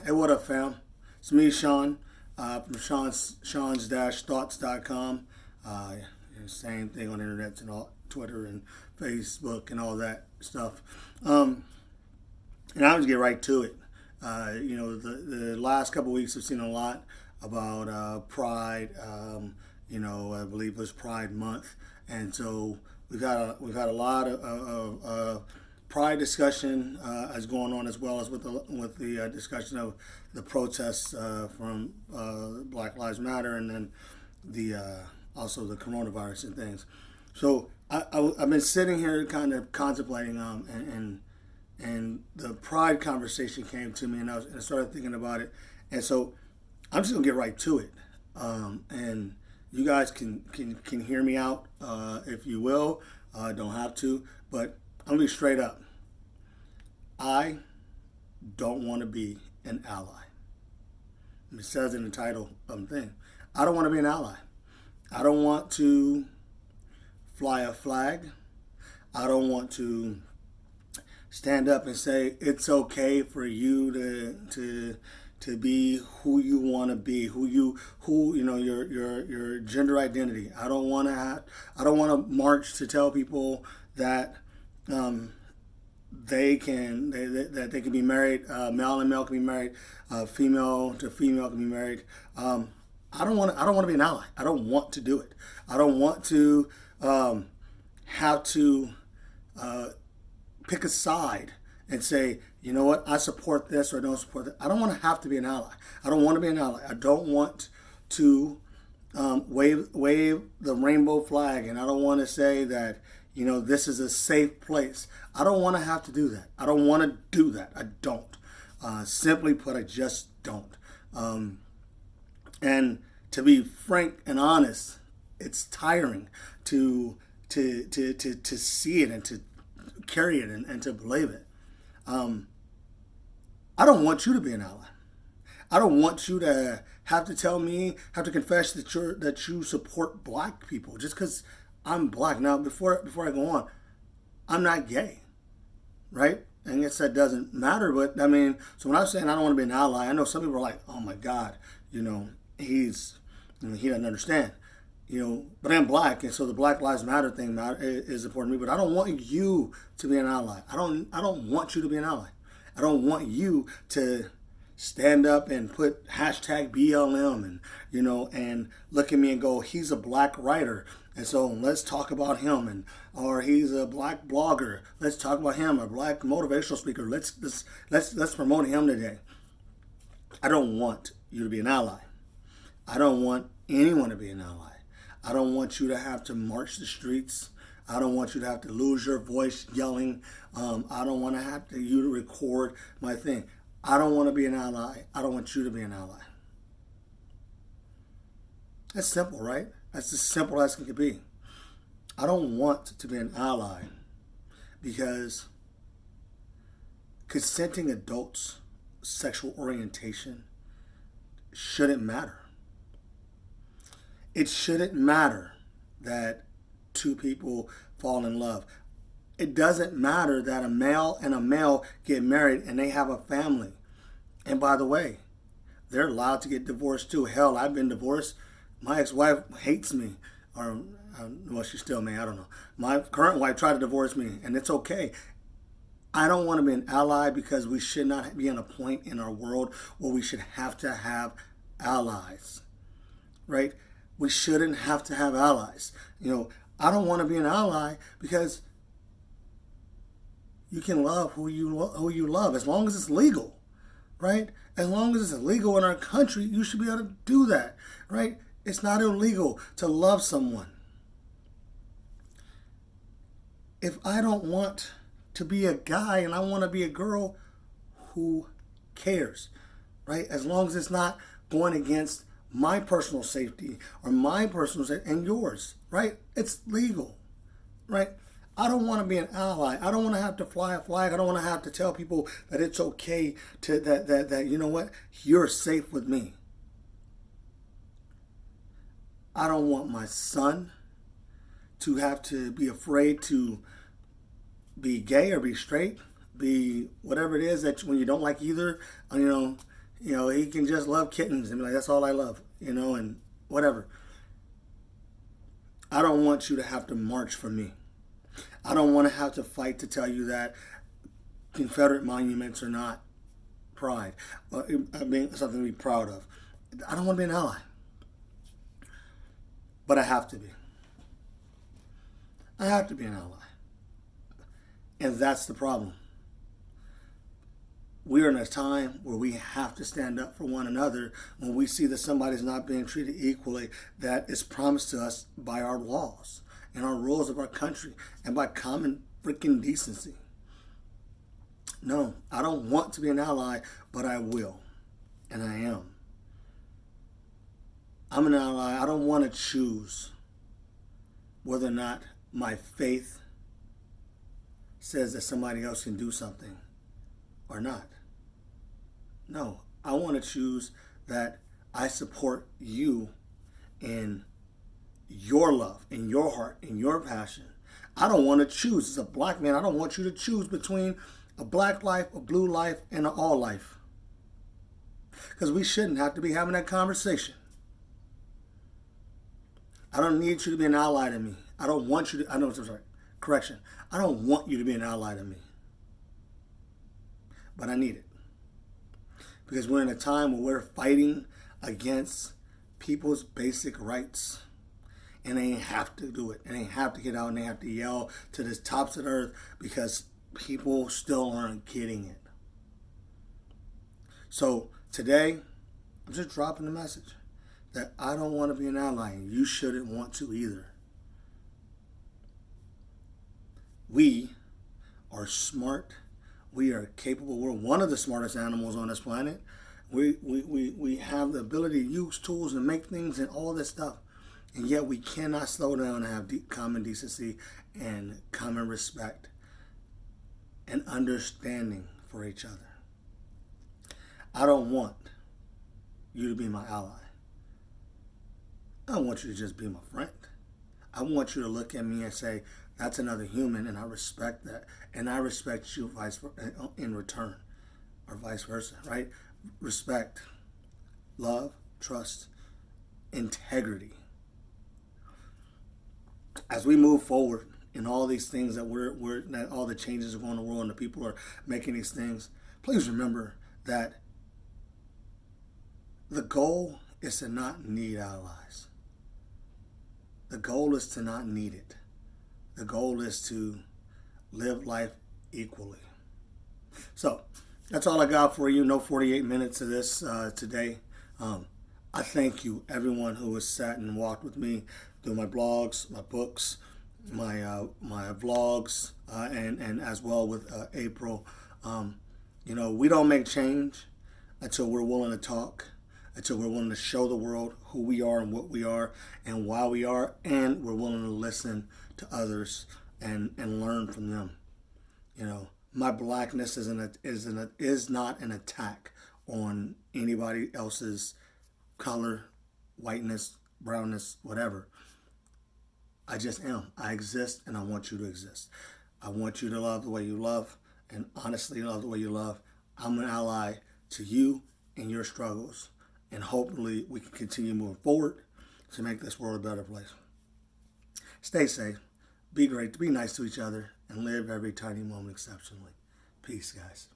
Hey, what up, fam? It's me, Sean, from Sean's-thoughts.com. Same thing on the internet and all, Twitter and Facebook and all that stuff. And I'll just get right to it. The last couple of weeks I've seen a lot about Pride. I believe it was Pride Month, and so we've had a lot of Pride discussion is going on, as well as with the discussion of the protests from Black Lives Matter, and then also the coronavirus and things. So I've been sitting here kind of contemplating and the Pride conversation came to me, and I started thinking about it, and so I'm just gonna get right to it, and you guys can hear me out if you will. Don't have to, but I'm gonna be straight up. I don't want to be an ally. It says in the title of the thing. I don't want to be an ally. I don't want to fly a flag. I don't want to stand up and say it's okay for you to be who you want to be, your gender identity. I don't want to march to tell people that they can be married, male and male can be married, female to female can be married. I don't want to be an ally. I don't want to do it. I don't want to have to pick a side and say, you know what, I support this or I don't support that. I don't want to have to be an ally. I don't want to be an ally. I don't want to wave the rainbow flag, and I don't want to say that, this is a safe place. I don't want to have to do that. I don't want to do that. I don't. Simply put, I just don't. And to be frank and honest, it's tiring to see it and to carry it and to believe it. I don't want you to be an ally. I don't want you to have to confess that you support black people just because I'm black. Now, before I go on, I'm not gay, right? I guess that doesn't matter, but I mean, so when I'm saying I don't want to be an ally, I know some people are like, oh my God, he doesn't understand, but I'm black, and so the Black Lives Matter thing is important to me, but I don't want you to be an ally. I don't want you to be an ally. I don't want you to stand up and put hashtag BLM and look at me and go, he's a black writer, and so let's talk about him, or he's a black blogger, let's talk about him, a black motivational speaker, let's promote him today. I don't want you to be an ally. I don't want anyone to be an ally. I don't want you to have to march the streets. I don't want you to have to lose your voice yelling. I don't want you to record my thing. I don't want to be an ally. I don't want you to be an ally. That's simple, right? That's as simple as it can be. I don't want to be an ally because consenting adults' sexual orientation shouldn't matter. It shouldn't matter that two people fall in love. It doesn't matter that a male and a male get married and they have a family. And by the way, they're allowed to get divorced too. Hell, I've been divorced. My ex-wife hates me. Or, well, she still may, I don't know. My current wife tried to divorce me, and it's okay. I don't want to be an ally because we should not be in a point in our world where we should have to have allies, right? We shouldn't have to have allies. I don't want to be an ally because you can love who you love as long as it's legal, right? As long as it's illegal in our country, you should be able to do that, right? It's not illegal to love someone. If I don't want to be a guy and I want to be a girl, who cares, right? As long as it's not going against my personal safety or my personal safety and yours, right? It's legal, right? I don't want to be an ally. I don't want to have to fly a flag. I don't want to have to tell people that it's okay that you know what, you're safe with me. I don't want my son to have to be afraid to be gay or be straight, be whatever it is that when you don't like either, He can just love kittens and be like, that's all I love, and whatever. I don't want you to have to march for me. I don't want to have to fight to tell you that Confederate monuments are not pride. I mean, something to be proud of. I don't want to be an ally. But I have to be. I have to be an ally. And that's the problem. We're in a time where we have to stand up for one another when we see that somebody's not being treated equally that is promised to us by our laws and our rules of our country and by common freaking decency. No, I don't want to be an ally, but I will. And I am. I'm an ally. I don't want to choose whether or not my faith says that somebody else can do something or not. No, I want to choose that I support you in your love, in your heart, in your passion. I don't want to choose. As a black man, I don't want you to choose between a black life, a blue life, and an all life. Because we shouldn't have to be having that conversation. I don't need you to be an ally to me. I don't want you to, I'm sorry, correction. I don't want you to be an ally to me. But I need it. Because we're in a time where we're fighting against people's basic rights. And they have to do it. And they have to get out and they have to yell to the tops of the earth because people still aren't getting it. So today, I'm just dropping the message that I don't want to be an ally and you shouldn't want to either. We are smart. We are capable. We're one of the smartest animals on this planet. We have the ability to use tools and make things and all this stuff. And yet we cannot slow down and have common decency and common respect and understanding for each other. I don't want you to be my ally. I don't want you to just be my friend. I want you to look at me and say, that's another human, and I respect that. And I respect you in return, or vice versa, right? Respect, love, trust, integrity. As we move forward in all these things that all the changes are going on in the world and the people are making these things, please remember that the goal is to not need allies. The goal is to not need it. The goal is to live life equally. So that's all I got for you. No 48 minutes of this today. I thank you, everyone who has sat and walked with me through my blogs, my books, my vlogs, and as well with April. We don't make change until we're willing to talk, until we're willing to show the world who we are and what we are and why we are, and we're willing to listen to others and learn from them. My blackness is not an attack on anybody else's color, whiteness, brownness, whatever. I just am. I exist, and I want you to exist. I want you to love the way you love, and honestly love the way you love. I'm an ally to you and your struggles, and hopefully we can continue moving forward to make this world a better place. Stay safe, be great, be nice to each other, and live every tiny moment exceptionally. Peace, guys.